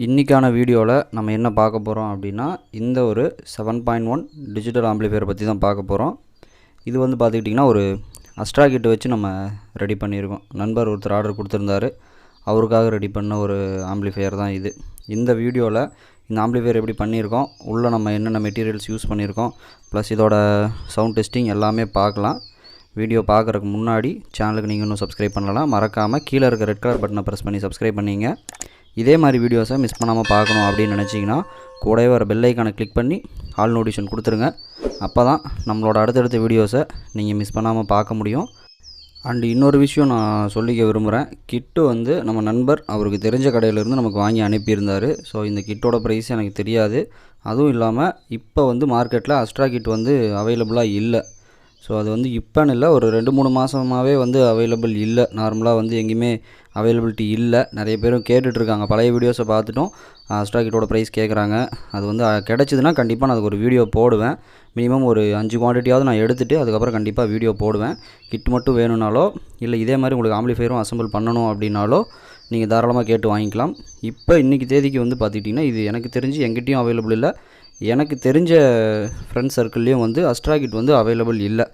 இன்றைக்கான வீடியோவில் நம்ம என்ன பார்க்க போகிறோம் அப்படின்னா இந்த ஒரு 7.1 டிஜிட்டல் ஆம்பிளிஃபையர் பற்றி தான் பார்க்க போகிறோம். இது வந்து பார்த்துக்கிட்டிங்கன்னா ஒரு அஸ்ட்ரா கிட் வச்சு நம்ம ரெடி பண்ணியிருக்கோம். நண்பர் ஒருத்தர் ஆர்டர் கொடுத்துருந்தாரு, அவருக்காக ரெடி பண்ண ஒரு ஆம்பிளிஃபையர் தான் இது. இந்த வீடியோவில் இந்த ஆம்பிளிஃபையர் எப்படி பண்ணியிருக்கோம், உள்ளே நம்ம என்னென்ன மெட்டீரியல்ஸ் யூஸ் பண்ணியிருக்கோம், ப்ளஸ் இதோட சவுண்ட் டெஸ்டிங் எல்லாமே பார்க்கலாம். வீடியோ பார்க்குறதுக்கு முன்னாடி சேனலுக்கு நீங்கள் இன்னும் சப்ஸ்கிரைப் பண்ணலாம், மறக்காமல் கீழே இருக்க ரெட் கலர் பட்டனை ப்ரெஸ் பண்ணி சப்ஸ்கிரைப் பண்ணிங்க. இதே மாதிரி வீடியோஸை மிஸ் பண்ணாமல் பார்க்கணும் அப்படின்னு நினச்சிங்கன்னா கூடவே வர பெல் ஐக்கானை கிளிக் பண்ணி ஆல் நோட்டிஃபிகேஷன் கொடுத்துருங்க. அப்போ தான் நம்மளோட அடுத்தடுத்த வீடியோஸை நீங்கள் மிஸ் பண்ணாமல் பார்க்க முடியும். அண்டு இன்னொரு விஷயம் நான் சொல்லிக்க விரும்புகிறேன். கிட்டு வந்து நம்ம நண்பர் அவருக்கு தெரிஞ்ச கடையிலேருந்து நமக்கு வாங்கி அனுப்பியிருந்தார். ஸோ இந்த கிட்டோட ப்ரைஸ் எனக்கு தெரியாது. அதுவும் இல்லாமல் இப்போ வந்து மார்க்கெட்டில் அஸ்ட்ரா கிட் வந்து அவைலபிளாக இல்லை. ஸோ அது வந்து இப்போன்னு இல்லை, ஒரு 2-3 மாதமாகவே வந்து அவைலபிள் இல்லை. நார்மலாக வந்து எங்கேயுமே அவைலபிலிட்டி இல்லை. நிறைய பேரும் கேட்டுட்ருக்காங்க. பழைய வீடியோஸை பார்த்துட்டும் அஸ்ட்ரா கிட்டோட ப்ரைஸ் கேட்குறாங்க. அது வந்து கிடச்சிதுன்னா கண்டிப்பாக நான் அதுக்கு ஒரு வீடியோ போடுவேன். மினிமம் ஒரு 5 குவான்டிட்டியாவது நான் எடுத்துகிட்டு அதுக்கப்புறம் கண்டிப்பாக வீடியோ போடுவேன். கிட் மட்டும் வேணும்னாலோ இல்லை இதே மாதிரி உங்களுக்கு ஆம்பிளிஃபையரும் அசம்பிள் பண்ணணும் அப்படின்னாலோ நீங்கள் தாராளமாக கேட்டு வாங்கிக்கலாம். இப்போ இன்றைக்கி தேதிக்கு வந்து பார்த்துக்கிட்டிங்கன்னா இது எனக்கு தெரிஞ்சு எங்கிட்டையும் அவைலபிள் இல்லை. எனக்கு தெரிஞ்ச ஃப்ரெண்ட்ஸ் சர்க்கிள்லேயும் வந்து அஸ்ட்ரா கிட் வந்து அவைலபிள் இல்லை.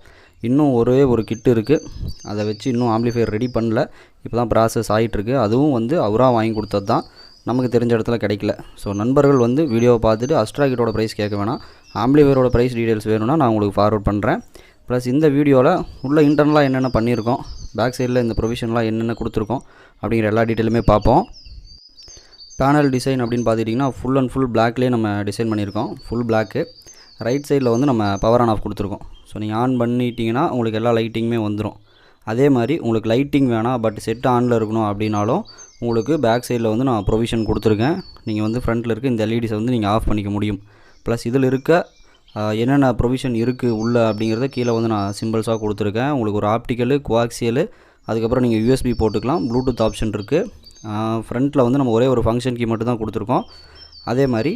இன்னும் ஒரே ஒரு கிட்டு இருக்குது, அதை வச்சு இன்னும் ஆம்பிளிஃபையர் ரெடி பண்ணல. இப்போ தான் ப்ராசஸ் ஆகிட்டுருக்கு. அதுவும் வந்து அவராக வாங்கி கொடுத்தது தான், நமக்கு தெரிஞ்ச இடத்துல கிடைக்கல. ஸோ நண்பர்கள் வந்து வீடியோவை பார்த்துட்டு அஸ்ட்ரா கிட்டோட ப்ரைஸ் கேட்க வேணாம், ஆம்பிளிஃபையரோட ப்ரைஸ் டீட்டெயில்ஸ் வேணும்னா நான் உங்களுக்கு ஃபார்வர்ட் பண்ணுறேன். ப்ளஸ் இந்த வீடியோவில் உள்ள இன்டர்னலாக என்னென்ன பண்ணியிருக்கோம், பேக் சைடில் இந்த ப்ரொவிஷன்லாம் என்னென்ன கொடுத்துருக்கோம் அப்படிங்கிற எல்லா டீட்டெயிலுமே பார்ப்போம். பேனல் டிசைன் அப்படின்னு பார்த்துட்டிங்கன்னா ஃபுல் அண்ட் ஃபுல் பிளாக்லேயே நம்ம டிசைன் பண்ணியிருக்கோம். Full block. ரைட் சைடில் வந்து நம்ம பவர் ஆன் ஆஃப் கொடுத்துருக்கோம். ஸோ நீங்கள் ஆன் பண்ணிட்டீங்கன்னா உங்களுக்கு எல்லா லைட்டிங்குமே வந்துடும். அதே மாதிரி உங்களுக்கு லைட்டிங் வேணாம் பட் செட் ஆனில் இருக்கணும் அப்படின்னாலும் உங்களுக்கு பேக் சைடில் வந்து நான் ப்ரொவிஷன் கொடுத்துருக்கேன். நீங்கள் வந்து ஃப்ரண்ட்டில் இருக்க இந்த எல்இடிஸை வந்து நீங்கள் ஆஃப் பண்ணிக்க முடியும். ப்ளஸ் இதில் இருக்க என்னென்ன ப்ரொவிஷன் இருக்குது உள்ளே அப்படிங்கிறத கீழே வந்து நான் சிம்பிள்ஸாக கொடுத்துருக்கேன். உங்களுக்கு ஒரு ஆப்டிக்கலு, கோஆக்சியலு, அதுக்கப்புறம் நீங்கள் யூஎஸ்பி போட்டுக்கலாம். ப்ளூடூத் ஆப்ஷன் இருக்குது. ஃப்ரண்ட்டில் வந்து நம்ம ஒரே ஒரு ஃபங்க்ஷன் கீ மட்டும் தான் கொடுத்துருக்கோம். அதே மாதிரி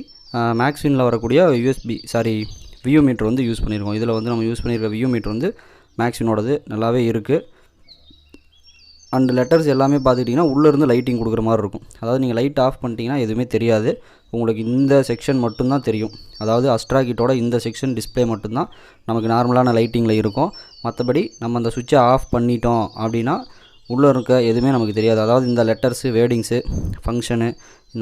மேக்ஸ்வினில் வரக்கூடிய வியூ மீட்டர் வந்து யூஸ் பண்ணியிருக்கோம். இதில் வந்து நம்ம யூஸ் பண்ணியிருக்க வியூ மீட்டர் வந்து மேக்ஸ்வினோடது நல்லாவே இருக்குது. அண்ட் லெட்டர்ஸ் எல்லாமே பார்த்துக்கிட்டிங்கன்னா உள்ளேருந்து லைட்டிங் கொடுக்குற மாதிரி இருக்கும். அதாவது நீங்கள் லைட் ஆஃப் பண்ணிட்டீங்கன்னா எதுவுமே தெரியாது, உங்களுக்கு இந்த செக்ஷன் மட்டும்தான் தெரியும். அதாவது அஸ்ட்ரா கிட்டோட இந்த செக்ஷன் டிஸ்பிளே மட்டும்தான் நமக்கு நார்மலான லைட்டிங்கில் இருக்கும். மற்றபடி நம்ம அந்த சுவிட்சை ஆஃப் பண்ணிட்டோம் அப்படின்னா உள்ளே இருக்க எதுவுமே நமக்கு தெரியாது. அதாவது இந்த லெட்டர்ஸு, வேர்டிங்ஸு, ஃபங்க்ஷனு,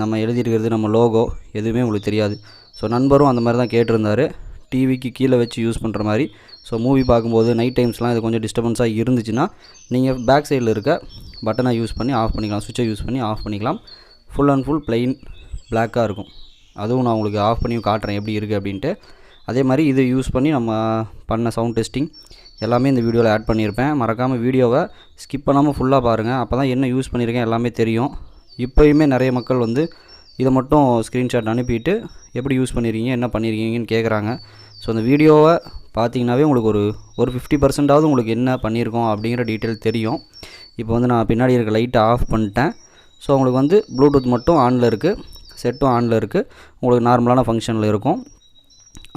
நம்ம எழுதியிருக்கிறது, நம்ம லோகோ எதுவுமே உங்களுக்கு தெரியாது. ஸோ நண்பரும் அந்த மாதிரி தான் கேட்டிருந்தார், டிவிக்கு கீழே வச்சு யூஸ் பண்ணுற மாதிரி. ஸோ மூவி பார்க்கும்போது நைட் டைம்ஸ்லாம் இது கொஞ்சம் டிஸ்டர்பன்ஸாக இருந்துச்சுன்னா நீங்கள் பேக் சைடில் இருக்க பட்டனை யூஸ் பண்ணி ஆஃப் பண்ணிக்கலாம், சுவிட்சை யூஸ் பண்ணி ஆஃப் பண்ணிக்கலாம். ஃபுல் அண்ட் ஃபுல் பிளெயின் பிளாக்காக இருக்கும். அதுவும் நான் உங்களுக்கு ஆஃப் பண்ணியும் காட்டுறேன் எப்படி இருக்குது அப்படின்ட்டு. அதே மாதிரி இது யூஸ் பண்ணி நம்ம பண்ண சவுண்ட் டெஸ்டிங் எல்லாமே இந்த வீடியோவில் ஆட் பண்ணியிருப்பேன். மறக்காமல் வீடியோவை ஸ்கிப் பண்ணாமல் ஃபுல்லாக பாருங்கள், அப்போ தான் என்ன யூஸ் பண்ணியிருக்கேன் எல்லாமே தெரியும். இப்போயுமே நிறைய மக்கள் வந்து இதை மட்டும் ஸ்க்ரீன்ஷாட் அனுப்பிட்டு எப்படி யூஸ் பண்ணியிருக்கீங்க, என்ன பண்ணியிருக்கீங்கன்னு கேட்குறாங்க. ஸோ அந்த வீடியோவை பார்த்தீங்கன்னாவே உங்களுக்கு ஒரு 50% உங்களுக்கு என்ன பண்ணியிருக்கோம் அப்படிங்கிற டீட்டெயில் தெரியும். இப்போ வந்து நான் பின்னாடி இருக்க லைட்டை ஆஃப் பண்ணிட்டேன். ஸோ உங்களுக்கு வந்து ப்ளூடூத் மட்டும் ஆனில் இருக்குது, செட்டும் ஆனில் இருக்குது, உங்களுக்கு நார்மலான ஃபங்க்ஷனில் இருக்கும்.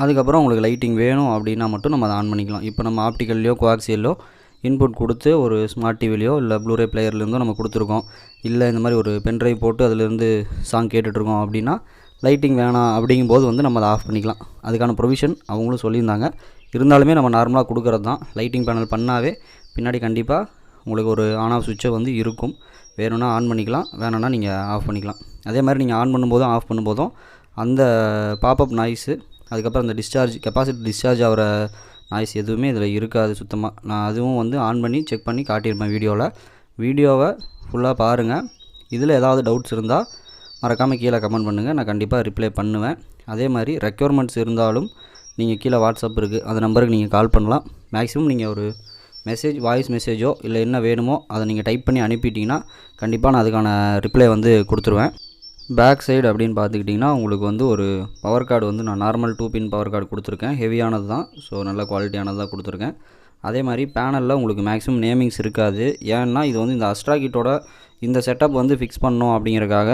அதுக்கப்புறம் உங்களுக்கு லைட்டிங் வேணும் அப்படின்னா மட்டும் நம்ம அதை ஆன் பண்ணிக்கலாம். இப்போ நம்ம ஆப்டிக்கல்லையோ கோஆக்சியல்லோ இன்புட் கொடுத்து ஒரு ஸ்மார்ட் டிவிலையோ இல்லை ப்ளூரே பிளேயர்லேருந்தோ நம்ம கொடுத்துருக்கோம். இல்லை இந்த மாதிரி ஒரு பென்ட்ரைவ் போட்டு அதிலேருந்து சாங் கேட்டுட்ருக்கோம் அப்படின்னா லைட்டிங் வேணாம் அப்படிங்கும்போது வந்து நம்ம அதை ஆஃப் பண்ணிக்கலாம். அதுக்கான ப்ரொவிஷன் அவங்களும் சொல்லியிருந்தாங்க. இருந்தாலுமே நம்ம நார்மலாக கொடுக்குறது தான். லைட்டிங் பேனல் பண்ணாவே பின்னாடி கண்டிப்பாக உங்களுக்கு ஒரு ஆன் ஆஃப் சுவிட்சை வந்து இருக்கும். வேணும்னா ஆன் பண்ணிக்கலாம், வேணும்னா நீங்கள் ஆஃப் பண்ணிக்கலாம். அதே மாதிரி நீங்கள் ஆன் பண்ணும்போதும் ஆஃப் பண்ணும்போதும் அந்த பாப்அப் நாய்ஸு, அதுக்கப்புறம் அந்த கெப்பாசிட்டி டிஸ்சார்ஜ் ஆகிற நாய்ஸ் எதுவுமே இதில் இருக்காது சுத்தமாக. நான் அதுவும் வந்து ஆன் பண்ணி செக் பண்ணி காட்டியிருப்பேன் வீடியோவை ஃபுல்லாக பாருங்கள். இதில் ஏதாவது டவுட்ஸ் இருந்தால் மறக்காமல் கீழே கமெண்ட் பண்ணுங்கள், நான் கண்டிப்பாக ரிப்ளை பண்ணுவேன். அதே மாதிரி ரெக்யர்மெண்ட்ஸ் இருந்தாலும் நீங்கள் கீழே வாட்ஸ்அப் இருக்குது, அந்த நம்பருக்கு நீங்கள் கால் பண்ணலாம். மேக்ஸிமம் நீங்கள் ஒரு வாய்ஸ் மெசேஜோ இல்லை என்ன வேணுமோ அதை நீங்கள் டைப் பண்ணி அனுப்பிட்டிங்கன்னா கண்டிப்பாக நான் அதுக்கான ரிப்ளை வந்து கொடுத்துருவேன். பேக் சைடு அப்படின்னு பார்த்துக்கிட்டிங்கன்னா உங்களுக்கு வந்து ஒரு பவர் கார்டு வந்து நான் நார்மல் 2 பின் பவர் கார்டு கொடுத்துருக்கேன். ஹெவியானது தான், ஸோ நல்ல குவாலிட்டியானது தான் கொடுத்துருக்கேன். அதே மாதிரி பேனலில் உங்களுக்கு மேக்ஸிமம் நேமிங்ஸ் இருக்காது. ஏன்னா இது வந்து இந்த அஸ்ட்ரா கிட்டோட இந்த செட்டப் வந்து ஃபிக்ஸ் பண்ணோம் அப்படிங்கிறக்காக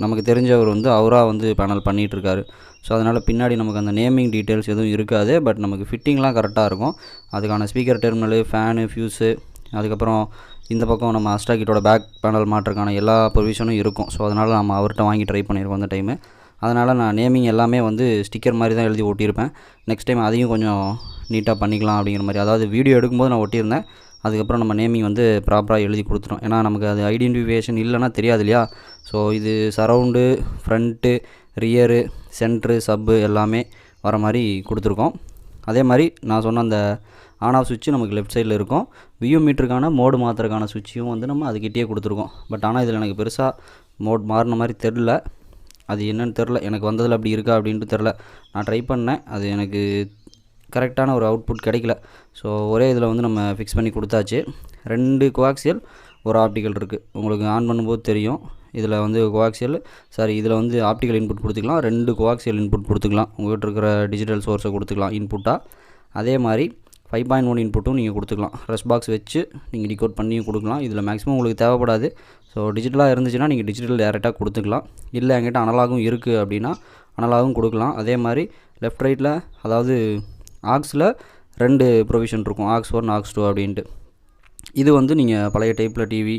நமக்கு தெரிஞ்சவர் வந்து அவராக வந்து பேனல் பண்ணிகிட்ருக்காரு. ஸோ அதனால் பின்னாடி நமக்கு அந்த நேமிங் டீட்டெயில்ஸ் எதுவும் இருக்காது. பட் நமக்கு ஃபிட்டிங்லாம் கரெக்டாக இருக்கும். அதுக்கான ஸ்பீக்கர் டெர்மினலு, ஃபேனு, ஃபியூஸு அதுக்கப்புறம் இந்த பக்கம் நம்ம அஸ்ட்ரா கிட்டோட பேக் பேனல் மாட்டுறதுக்கான எல்லா ப்ரொவிஷனும் இருக்கும். ஸோ அதனால் நம்ம அவர்கிட்ட வாங்கி ட்ரை பண்ணியிருக்கோம் அந்த டைமு. அதனால் நான் நேமிங் எல்லாமே வந்து ஸ்டிக்கர் மாதிரி தான் எழுதி ஒட்டியிருப்பேன். நெக்ஸ்ட் டைம் அதையும் கொஞ்சம் நீட்டாக பண்ணிக்கலாம் அப்படிங்கிற மாதிரி. அதாவது வீடியோ எடுக்கும்போது நான் ஒட்டியிருந்தேன். அதுக்கப்புறம் நம்ம நேமிங் வந்து ப்ராப்பராக எழுதி கொடுத்துட்டோம். ஏன்னா நமக்கு அது ஐடென்டிஃபிகேஷன் இல்லைன்னா தெரியாது இல்லையா. ஸோ இது சரவுண்டு, ஃப்ரண்ட்டு, ரியரு, சென்ட்ரு, சப்பு எல்லாமே வர மாதிரி கொடுத்துருக்கோம். அதே மாதிரி நான் சொன்ன அந்த ஆன் ஆஃப் சுவிட்சு நமக்கு லெஃப்ட் சைடில் இருக்கும். வியூ மீட்டருக்கான மோடு மாற்றுறதுக்கான சுவிட்சையும் வந்து நம்ம அதுக்கிட்டே கொடுத்துருக்கோம். பட் ஆனால் இதில் எனக்கு பெருசாக மோட் மாறின மாதிரி தெரில. அது என்னென்னு தெரில, எனக்கு வந்ததில் அப்படி இருக்கா அப்படின்ட்டு தெரில. நான் ட்ரை பண்ணேன், அது எனக்கு கரெக்டான ஒரு அவுட்புட் கிடைக்கல. ஸோ ஒரே இதில் வந்து நம்ம ஃபிக்ஸ் பண்ணி கொடுத்தாச்சு. 2 கோஆக்சியல், ஒரு ஆப்டிக்கல் இருக்குது. உங்களுக்கு ஆன் பண்ணும்போது தெரியும். இதில் வந்து கோஆக்சியல் இதில் வந்து ஆப்டிக்கல் இன்புட் கொடுத்துக்கலாம். 2 கோஆக்சியல் இன்புட் கொடுத்துக்கலாம். உங்கள்கிட்ட இருக்கிற டிஜிட்டல் சோர்ஸை கொடுத்துக்கலாம் இன்புட்டாக. அதே மாதிரி 5.1 இன்புட்டும் நீங்கள் கொடுத்துக்கலாம். ரெஸ்ட் பாக்ஸ் வச்சு நீங்கள் டிகோட் பண்ணியும் கொடுக்கலாம். இதில் மேக்ஸிமம் உங்களுக்கு தேவைப்படாது. ஸோ டிஜிட்டலாக இருந்துச்சுன்னா நீங்கள் டிஜிட்டல் டேரெக்டாக கொடுத்துக்கலாம். இல்லை என்கிட்ட அனலாகும் இருக்குது அப்படின்னா அனலாகும் கொடுக்கலாம். அதே மாதிரி லெஃப்ட் ரைட்டில் அதாவது ஆக்ஸில் 2 ப்ரொவிஷன் இருக்கும், ஆக்ஸ் 1 ஆக்ஸ் 2 அப்படின்ட்டு. இது வந்து நீங்கள் பழைய டைப்பில் டிவி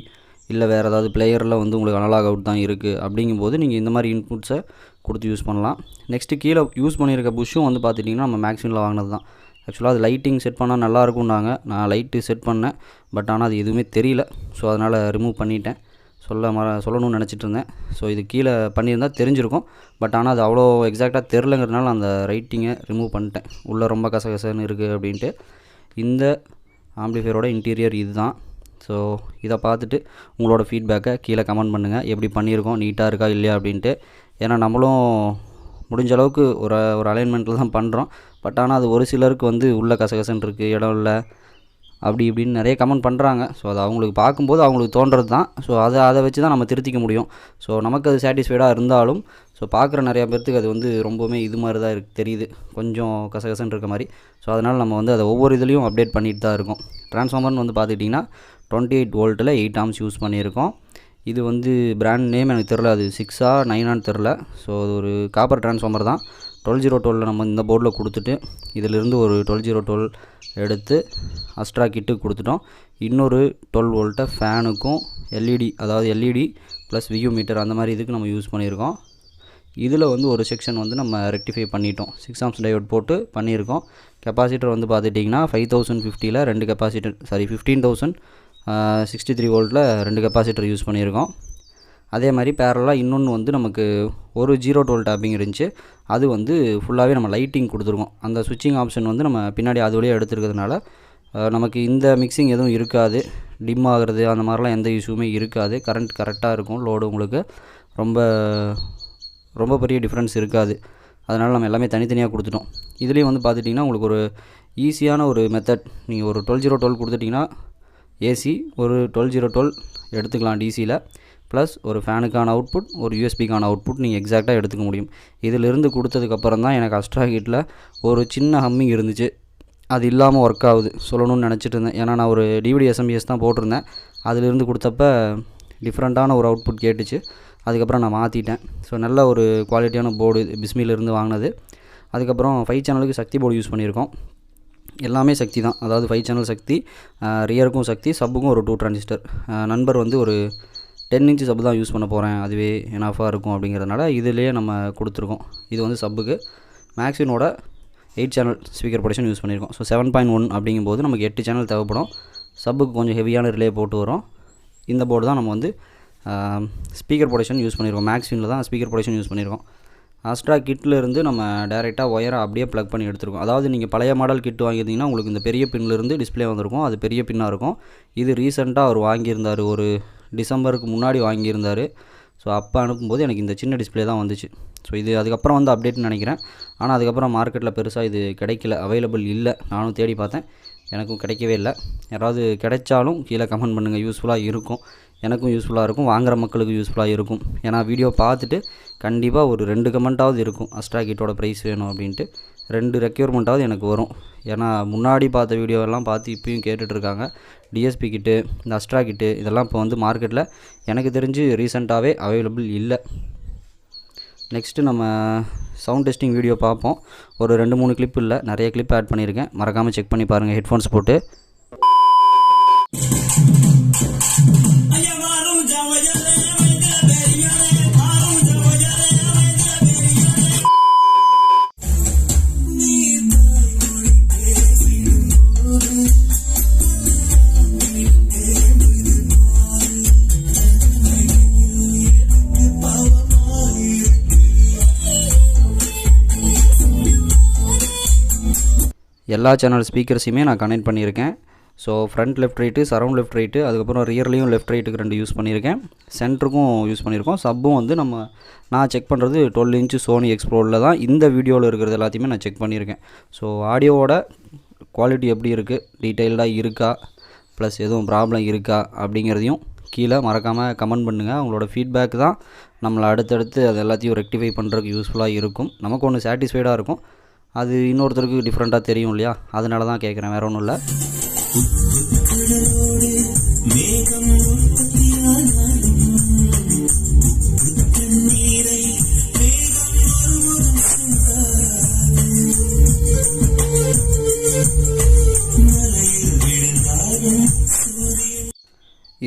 இல்லை வேறு ஏதாவது பிளேயரில் வந்து உங்களுக்கு அனலாக் அவுட் தான் இருக்குது அப்படிங்கும்போது நீங்கள் இந்த மாதிரி இன்புட்ஸை கொடுத்து யூஸ் பண்ணலாம். நெக்ஸ்ட்டு கீழே யூஸ் பண்ணியிருக்க புஷ்ஷும் வந்து பார்த்துட்டிங்கன்னா நம்ம மேக்ஸிமில் வாங்கினது தான். ஆக்சுவலாக அது லைட்டிங் செட் பண்ணால் நல்லாயிருக்கும்னாங்க. நான் லைட்டு செட் பண்ணேன், பட் ஆனால் அது எதுவுமே தெரியல. ஸோ அதனால் ரிமூவ் பண்ணிட்டேன். சொல்லணும்னு நினச்சிட்டு இருந்தேன். ஸோ இது கீழே பண்ணியிருந்தால் தெரிஞ்சிருக்கும். பட் ஆனால் அது அவ்வளோ எக்ஸாக்டாக தெரிலங்கிறதுனால அந்த ரைட்டிங்கை ரிமூவ் பண்ணிட்டேன். உள்ளே ரொம்ப கசகசன்னு இருக்குது அப்படின்ட்டு. இந்த ஆம்ப்ளிஃபையரோட இன்டீரியர் இது தான். ஸோ இதை பார்த்துட்டு உங்களோட ஃபீட்பேக்கை கீழே கமெண்ட் பண்ணுங்கள். எப்படி பண்ணியிருக்கோம், நீட்டாக இருக்கா இல்லையா அப்படின்ட்டு. ஏன்னா நம்மளும் முடிஞ்ச அளவுக்கு ஒரு அலைன்மெண்ட்டில் தான் பண்ணுறோம். பட் ஆனால் அது ஒரு சிலருக்கு வந்து உள்ள கசகசன்னு இருக்குது, இடம் இல்லை, அப்படி இப்படின்னு நிறைய கமெண்ட் பண்ணுறாங்க. ஸோ அது அவங்களுக்கு பார்க்கும்போது அவங்களுக்கு தோன்றது தான். ஸோ அதை வச்சு தான் நம்ம திருத்திக்க முடியும். ஸோ நமக்கு அது சாட்டிஸ்ஃபைடாக இருந்தாலும் ஸோ பார்க்குற நிறையா பேர்த்துக்கு அது வந்து ரொம்பவுமே இது மாதிரி தான் தெரியுது, கொஞ்சம் கசகசன்னு இருக்க மாதிரி. ஸோ அதனால் நம்ம வந்து அதை ஒவ்வொரு இதுலேயும் அப்டேட் பண்ணிட்டு தான் இருக்கோம். ட்ரான்ஸ்ஃபார்மர்னு வந்து பார்த்துக்கிட்டிங்கன்னா 28 வோல்ட்டில் 8 ஆம்ஸ் யூஸ் பண்ணியிருக்கோம். இது வந்து பிராண்ட் நேம் எனக்கு தெரில, அது 6ஆ 9ஆன்னு தெரில. ஸோ அது ஒரு காப்பர் ட்ரான்ஸ்ஃபார்மர் தான். 12012 நம்ம இந்த போர்டில் கொடுத்துட்டு இதிலிருந்து ஒரு 12012 எடுத்து அஸ்ட்ரா கிட்டுக்கு கொடுத்துட்டோம். இன்னொரு 12 வோல்ட்டை ஃபேனுக்கும் எல்இடி, அதாவது எல்இடி ப்ளஸ் வியூ மீட்டர் அந்த மாதிரி இதுக்கு நம்ம யூஸ் பண்ணியிருக்கோம். இதில் வந்து ஒரு செக்ஷன் வந்து நம்ம ரெக்டிஃபை பண்ணிட்டோம். 6 ஆம்ஸ் டையோட் போட்டு பண்ணியிருக்கோம். கெப்பாசிட்டர் வந்து பார்த்துட்டிங்கன்னா 5050ல் 2 கெப்பாசிட்டர் 15063 வோல்ட்டில் 2 கெப்பாசிட்டர் யூஸ் பண்ணியிருக்கோம். அதே மாதிரி பேரலாக இன்னொன்று வந்து நமக்கு ஒரு 012 டேப்பிங் இருந்துச்சு. அது வந்து ஃபுல்லாகவே நம்ம லைட்டிங் கொடுத்துருக்கோம். அந்த ஸ்விட்சிங் ஆப்ஷன் வந்து நம்ம பின்னாடி அது வழியாக எடுத்துருக்கிறதுனால நமக்கு இந்த மிக்சிங் எதுவும் இருக்காது, டிம் ஆகிறது அந்த மாதிரிலாம் எந்த இஷ்யூமே இருக்காது. கரண்ட் கரெக்டாக இருக்கும். லோடு உங்களுக்கு ரொம்ப பெரிய டிஃப்ரென்ஸ் இருக்காது. அதனால் நம்ம எல்லாமே தனித்தனியாக கொடுத்துட்டோம். இதுலேயும் வந்து பார்த்துட்டிங்கன்னா உங்களுக்கு ஒரு ஈஸியான ஒரு மெத்தட். நீங்கள் ஒரு 12012 கொடுத்துட்டிங்கன்னா ஏசி, ஒரு 12012 எடுத்துக்கலாம் டிசியில், ப்ளஸ் ஒரு ஃபேனுக்கான அவுட்புட், ஒரு யூஎஸ்பிக்கான அவுட்புட் நீங்கள் எக்ஸாக்டாக எடுத்துக்க முடியும். இதிலிருந்து கொடுத்ததுக்கப்புறம் தான் எனக்கு அஸ்ட்ரா கிட்டில் ஒரு சின்ன ஹம்மிங் இருந்துச்சு. அது இல்லாமல் ஒர்க் ஆகுது சொல்லணும்னு நினச்சிட்டு இருந்தேன். ஏன்னா நான் ஒரு டிவிடி எஸ்எம்பிஎஸ் தான் போட்டிருந்தேன். அதிலிருந்து கொடுத்தப்ப டிஃப்ரெண்ட்டான ஒரு அவுட்புட் கேட்டுச்சு. அதுக்கப்புறம் நான் மாற்றிட்டேன். ஸோ நல்ல ஒரு குவாலிட்டியான போர்டு, பிஸ்மிலிருந்து வாங்கினது. அதுக்கப்புறம் 5 சேனலுக்கு சக்தி போர்டு யூஸ் பண்ணியிருக்கோம். எல்லாமே சக்தி தான், அதாவது 5 சேனல் சக்தி, ரியருக்கும் சக்தி, சப்புக்கும் ஒரு 2 டிரான்சிஸ்டர். நண்பர் வந்து ஒரு 10 இன்ச் சப்பு தான் யூஸ் பண்ண போகிறேன், அதுவே எனாஃபாக இருக்கும் அப்படிங்கிறதுனால இதிலேயே நம்ம கொடுத்துருக்கோம். இது வந்து சப்புக்கு மேக்ஸினோட 8 சேனல் ஸ்பீக்கர் ப்ரொடக்ஷன் யூஸ் பண்ணியிருக்கோம். ஸோ 7.1 அப்படிங்கும்போது நமக்கு 8 சேனல் தேவைப்படும். சப்புக்கு கொஞ்சம் ஹெவியான ரிலே போட்டு வரும். இந்த போர்டு தான் நம்ம வந்து ஸ்பீக்கர் ப்ரொடக்ஷன் யூஸ் பண்ணியிருக்கோம். மேக்ஸினில் தான் ஸ்பீக்கர் ப்ரொடக்ஷன் யூஸ் பண்ணியிருக்கோம். அஸ்ட்ரா கிட்டில் இருந்து நம்ம டேரெக்டாக ஒயரை அப்படியே ப்ளக் பண்ணி எடுத்துருக்கோம். அதாவது நீங்கள் பழைய மாடல் கிட் வாங்கியிருந்தீங்கன்னா உங்களுக்கு இந்த பெரிய பின்லேருந்து டிஸ்பிளே வந்திருக்கும், அது பெரிய பின்னாக இருக்கும். இது ரீசெண்டாக அவர் வாங்கியிருந்தார், ஒரு டிசம்பருக்கு முன்னாடி வாங்கியிருந்தார். ஸோ அப்போ அனுப்பும்போது எனக்கு இந்த சின்ன டிஸ்பிளே தான் வந்துச்சு. ஸோ இது அதுக்கப்புறம் வந்து அப்டேட்னு நினைக்கிறேன். ஆனால் அதுக்கப்புறம் மார்க்கெட்டில் பெருசாக இது கிடைக்கல, அவைலபிள் இல்லை. நானும் தேடி பார்த்தேன், எனக்கும் கிடைக்கவே இல்லை. யாராவது கிடைச்சாலும் கீழே கமெண்ட் பண்ணுங்கள், யூஸ்ஃபுல்லாக இருக்கும். எனக்கும் யூஸ்ஃபுல்லாக இருக்கும், வாங்குகிற மக்களுக்கு யூஸ்ஃபுல்லாக இருக்கும். ஏன்னா வீடியோ பார்த்துட்டு கண்டிப்பாக ஒரு 2 கமெண்ட்டாவது இருக்கும், அஸ்ட்ரா கிட்டோட ப்ரைஸ் வேணும் அப்படின்ட்டு 2 ரெக்யூர்மெண்ட்டாவது எனக்கு வரும். ஏன்னா முன்னாடி பார்த்த வீடியோவெல்லாம் பார்த்து இப்போயும் கேட்டுட்ருக்காங்க. டிஎஸ்பி கிட்டு, இந்த அஸ்ட்ரா கிட்டு இதெல்லாம் இப்போ வந்து மார்க்கெட்டில் எனக்கு தெரிஞ்சு ரீசெண்டாகவே அவைலபிள் இல்லை. நெக்ஸ்ட்டு நம்ம சவுண்ட் டெஸ்டிங் வீடியோ பார்ப்போம். ஒரு 2-3 கிளிப் இல்லை, நிறைய கிளிப் ஆட் பண்ணியிருக்கேன், மறக்காமல் செக் பண்ணி பாருங்கள் ஹெட்ஃபோன்ஸ் போட்டு. எல்லா சேனல் ஸ்பீக்கர்ஸையுமே நான் கனெக்ட் பண்ணியிருக்கேன். So front left right, surround left right, அதுக்கப்புறம் ரியர்லேயும் லெஃப்ட் ரைட்டுக்கு 2 யூஸ் பண்ணியிருக்கேன். சென்டருக்கும் யூஸ் பண்ணியிருக்கோம். சப்பும் வந்து நான் செக் பண்ணுறது 12 இன்ச்சு சோனி எக்ஸ்ப்ரோவில் தான் இந்த வீடியோவில் இருக்கிறது எல்லாத்தையுமே நான் செக் பண்ணியிருக்கேன். ஸோ ஆடியோவோட குவாலிட்டி எப்படி இருக்குது, டீட்டெயில்டாக இருக்கா, ப்ளஸ் எதுவும் ப்ராப்ளம் இருக்கா அப்படிங்கிறதையும் கீழே மறக்காமல் கமெண்ட் பண்ணுங்கள். உங்களோட ஃபீட்பேக் தான் நம்மளை அடுத்தடுத்து அது எல்லாத்தையும் ரெக்டிஃபை பண்ணுறதுக்கு யூஸ்ஃபுல்லாக இருக்கும். நமக்கு ஒன்று சாட்டிஸ்ஃபைடாக இருக்கும், அது இன்னொருத்தருக்கு டிஃப்ரெண்ட்டாக தெரியும் இல்லையா, அதனால தான் கேட்குறேன், வேறு ஒன்றும் இல்லை.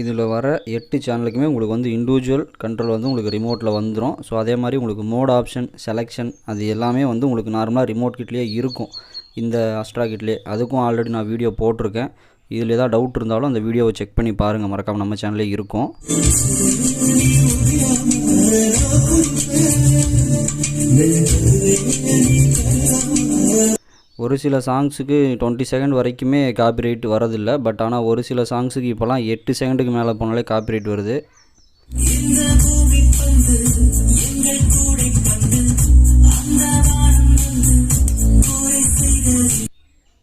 இதில் வர 8 சேனலுக்குமே உங்களுக்கு வந்து இண்டிவிஜுவல் கண்ட்ரோல் வந்து உங்களுக்கு ரிமோட்டில் வந்துடும். ஸோ அதே மாதிரி உங்களுக்கு மோட் ஆப்ஷன், செலெக்ஷன் அது எல்லாமே வந்து உங்களுக்கு நார்மலாக ரிமோட் கிட்லேயே இருக்கும், இந்த அஸ்ட்ரா கிட்லேயே. அதுக்கும் ஆல்ரெடி நான் வீடியோ போட்டிருக்கேன். இதில் ஏதாவது டவுட் இருந்தாலும் அந்த வீடியோவை செக் பண்ணி பாருங்கள், மறக்காமல் நம்ம சேனல்லே இருக்கும். ஒரு சில சாங்ஸுக்கு 20 செகண்ட் வரைக்குமே காப்பிரைட் வரதில்லை. பட் ஆனால் ஒரு சில சாங்ஸுக்கு இப்போலாம் 8 செகண்டுக்கு மேலே போனாலே காப்பிரைட் வருது.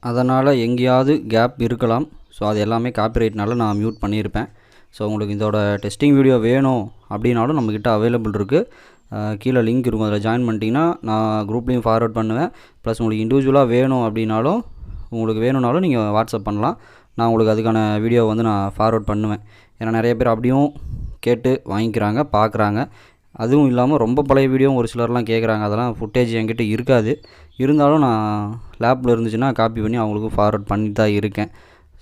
அதனால் எங்கேயாவது கேப் இருக்கலாம். ஸோ அது எல்லாமே காப்பிரைட்னால நான் மியூட் பண்ணியிருப்பேன். ஸோ உங்களுக்கு இதோட டெஸ்டிங் வீடியோ வேணும் அப்படின்னாலும் நம்மக்கிட்ட அவைலபிள் இருக்குது. கீழே லிங்க் இருக்கும், அதில் ஜாயின் பண்ணிட்டீங்கன்னா நான் குரூப்லேயும் ஃபார்வர்ட் பண்ணுவேன். ப்ளஸ் உங்களுக்கு இண்டிவிஜுவலாக வேணும் அப்படின்னாலும் நீங்கள் வாட்ஸ்அப் பண்ணலாம். நான் உங்களுக்கு அதுக்கான வீடியோ வந்து நான் ஃபார்வர்ட் பண்ணுவேன். ஏன்னா நிறைய பேர் அப்படியும் கேட்டு வாங்கிக்கிறாங்க, பார்க்குறாங்க. அதுவும் இல்லாமல் ரொம்ப பழைய வீடியோ ஒரு சிலர்லாம் கேட்குறாங்க, அதெல்லாம் ஃபுட்டேஜ் என்கிட்ட இருக்காது. இருந்தாலும் நான் லேப்பில் இருந்துச்சுன்னா காப்பி பண்ணி அவங்களுக்கு ஃபார்வர்ட் பண்ணி தான் இருக்கேன்.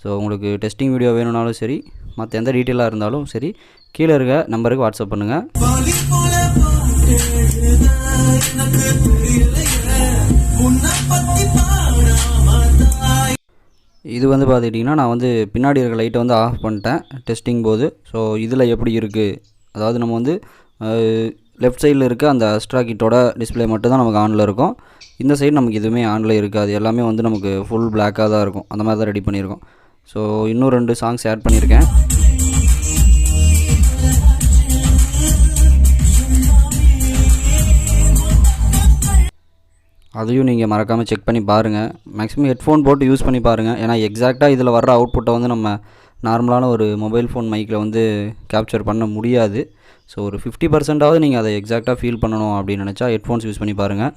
ஸோ உங்களுக்கு டெஸ்டிங் வீடியோ வேணும்னாலும் சரி, மற்ற எந்த டீட்டெயிலாக இருந்தாலும் சரி, கீழே இருக்க நம்பருக்கு வாட்ஸ்அப் பண்ணுங்கள். இது வந்து பார்த்துக்கிட்டிங்கன்னா நான் வந்து பின்னாடி இருக்க லைட்டை வந்து ஆஃப் பண்ணிட்டேன் டெஸ்டிங் போது. ஸோ இதில் எப்படி இருக்குது, அதாவது நம்ம வந்து லெஃப்ட் சைடில் இருக்க அந்த அஸ்ட்ரா கிட்டோட டிஸ்பிளே மட்டும் தான் நமக்கு ஆனில் இருக்கும். இந்த சைடு நமக்கு எதுவுமே ஆனில் இருக்காது, எல்லாமே வந்து நமக்கு ஃபுல் பிளாக்காக தான் இருக்கும். அந்த மாதிரி தான் ரெடி பண்ணியிருக்கோம். ஸோ இன்னும் 2 சாங்ஸ் ஆட் பண்ணியிருக்கேன். அதையும் நீங்கள் மறக்காமல் செக் பண்ணி பாருங்கள். மேக்ஸிமம் ஹெட்ஃபோன் போட்டு யூஸ் பண்ணி பாருங்கள். ஏன்னா எக்ஸாக்டாக இதில் வர்ற அவுட்புட்டை வந்து நம்ம நார்மலான ஒரு மொபைல் ஃபோன் மைக்கில் வந்து கேப்சர் பண்ண முடியாது. ஸோ ஒரு 50%ஆவது நீங்கள் அதை எக்ஸாக்டாக ஃபீல் பண்ணணும் அப்படின்னு நினச்சா ஹெட்ஃபோன்ஸ் யூஸ் பண்ணி பாருங்கள்.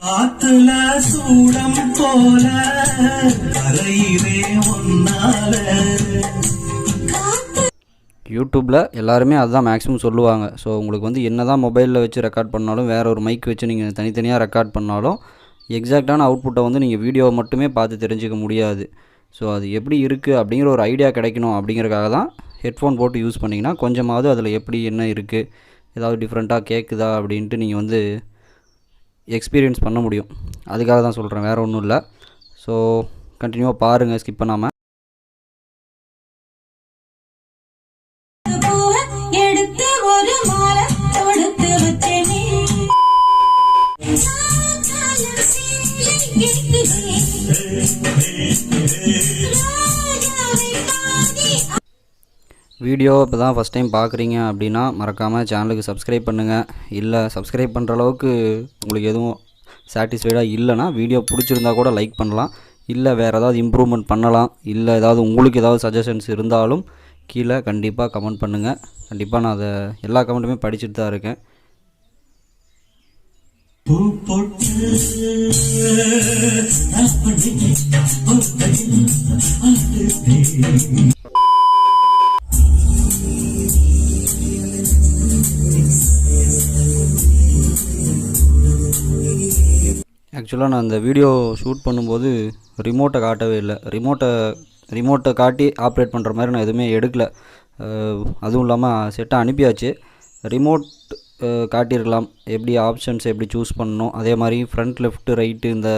யூடியூப்பில் எல்லாருமே அதுதான் மேக்ஸிமம் சொல்லுவாங்க. ஸோ உங்களுக்கு வந்து என்ன தான் மொபைலில் வச்சு ரெக்கார்ட் பண்ணாலும், வேறு ஒரு மைக் வச்சு நீங்கள் தனித்தனியாக ரெக்கார்ட் பண்ணாலும் எக்ஸாக்டான அவுட்புட்டை வந்து நீங்கள் வீடியோவை மட்டுமே பார்த்து தெரிஞ்சிக்க முடியாது. ஸோ அது எப்படி இருக்குது அப்படிங்கிற ஒரு ஐடியா கிடைக்கணும் அப்படிங்கிறக்காக தான் ஹெட்ஃபோன் போட்டு யூஸ் பண்ணிங்கன்னா கொஞ்சமாவது அதில் எப்படி என்ன இருக்குது, ஏதாவது டிஃப்ரெண்ட்டாக கேட்குதா அப்படின்ட்டு நீங்கள் வந்து எக்ஸ்பீரியன்ஸ் பண்ண முடியும். அதுக்காக தான் சொல்கிறேன், வேறு ஒன்றும் இல்லை. ஸோ கண்டினியூவாக பாருங்கள், ஸ்கிப் பண்ணாமல். வீடியோ இப்போ தான் ஃபஸ்ட் டைம் பார்க்குறீங்க அப்படின்னா மறக்காமல் சேனலுக்கு சப்ஸ்கிரைப் பண்ணுங்கள். இல்லை சப்ஸ்கிரைப் பண்ணுற அளவுக்கு உங்களுக்கு எதுவும் சாட்டிஸ்ஃபைடாக இல்லைனா வீடியோ பிடிச்சிருந்தா கூட லைக் பண்ணலாம். இல்லை வேறு ஏதாவது இம்ப்ரூவ்மெண்ட் பண்ணலாம், இல்லை ஏதாவது உங்களுக்கு ஏதாவது சஜஷன்ஸ் இருந்தாலும் கீழே கண்டிப்பாக கமெண்ட் பண்ணுங்கள். கண்டிப்பாக நான் அதை எல்லா கமெண்ட்டுமே படிச்சுட்டு தான் இருக்கேன். ஆக்சுவலாக நான் இந்த வீடியோ ஷூட் பண்ணும்போது ரிமோட்டை காட்டவே இல்லை. ரிமோட்டை காட்டி ஆப்ரேட் பண்ணுற மாதிரி நான் எதுவுமே எடுக்கலை. அதுவும் இல்லாமல் செட்டை அனுப்பியாச்சு. ரிமோட் காட்டியிருக்கலாம், எப்படி ஆப்ஷன்ஸ் எப்படி சூஸ் பண்ணணும், அதே மாதிரி ஃப்ரண்ட் லெஃப்ட்டு ரைட்டு இந்த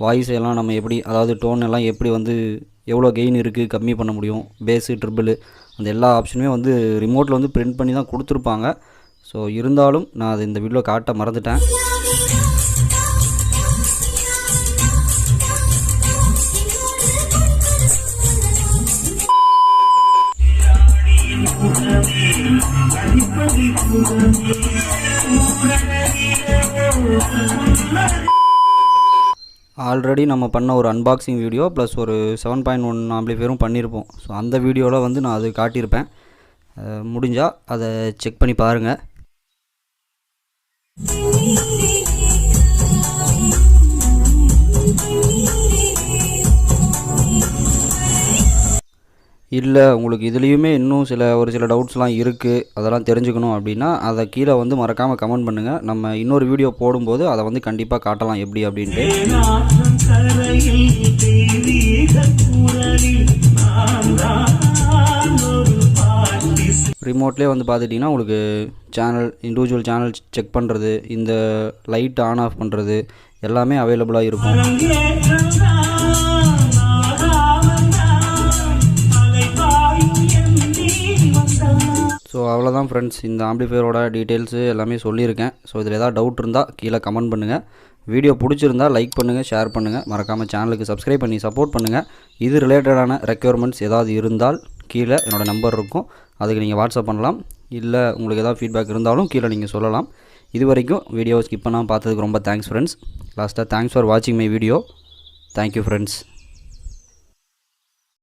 வாய்ஸ் எல்லாம் நம்ம எப்படி, அதாவது டோன் எல்லாம் எப்படி வந்து எவ்வளோ கெயின் இருக்குது கம்மி பண்ண முடியும், பேஸு ட்ரிபிள் அந்த எல்லா ஆப்ஷனுமே வந்து ரிமோட்டில் வந்து பிரிண்ட் பண்ணி தான் கொடுத்துருப்பாங்க. ஸோ இருந்தாலும் நான் அது இந்த வீடியோ காட்ட மறந்துட்டேன். ஆல்ரெடி நம்ம பண்ண ஒரு அன்பாக்சிங் வீடியோ ப்ளஸ் ஒரு 7.1 ஆம்பிளிஃபையரும் பண்ணியிருப்போம். ஸோ அந்த வீடியோவில் வந்து நான் அது காட்டியிருப்பேன். முடிஞ்சால் அதை செக் பண்ணி பாருங்கள். இல்லை உங்களுக்கு இதுலேயுமே இன்னும் ஒரு சில டவுட்ஸ்லாம் இருக்குது, அதெல்லாம் தெரிஞ்சுக்கணும் அப்படின்னா அதை கீழே வந்து மறக்காமல் கமெண்ட் பண்ணுங்கள். நம்ம இன்னொரு வீடியோ போடும்போது அதை வந்து கண்டிப்பாக காட்டலாம் எப்படி அப்படின்ட்டு. ரிமோட்லேயே வந்து பார்த்துட்டிங்கன்னா உங்களுக்கு இண்டிவிஜுவல் சேனல் செக் பண்ணுறது, இந்த லைட் ஆன் ஆஃப் பண்ணுறது எல்லாமே அவைலபிளாக இருக்கும். ஸோ அவ்வளோதான் ஃப்ரெண்ட்ஸ், இந்த ஆம்பிளிஃபையரோட டீட்டெயில்ஸு எல்லாமே சொல்லியிருக்கேன். ஸோ இதில் ஏதாவது டவுட் இருந்தால் கீழே கமெண்ட் பண்ணுங்கள். வீடியோ பிடிச்சிருந்தால் லைக் பண்ணுங்கள், ஷேர் பண்ணுங்கள், மறக்காமல் சேனலுக்கு சப்ஸ்கிரைப் பண்ணி சப்போர்ட் பண்ணுங்கள். இது ரிலேட்டடான ரெக்யர்மெண்ட்ஸ் ஏதாவது இருந்தால் கீழே என்னோடய நம்பர் இருக்கும், அதுக்கு நீங்கள் வாட்ஸ்அப் பண்ணலாம். இல்லை உங்களுக்கு ஏதாவது ஃபீட்பேக் இருந்தாலும் கீழே நீங்கள் சொல்லலாம். இது வரைக்கும் வீடியோ ஸ்கிப் பண்ணாமல் பார்த்ததுக்கு ரொம்ப தேங்க்ஸ் ஃப்ரெண்ட்ஸ். லாஸ்ட்டாக தேங்க்ஸ் ஃபார் வாட்சிங் மை வீடியோ. Thank you friends.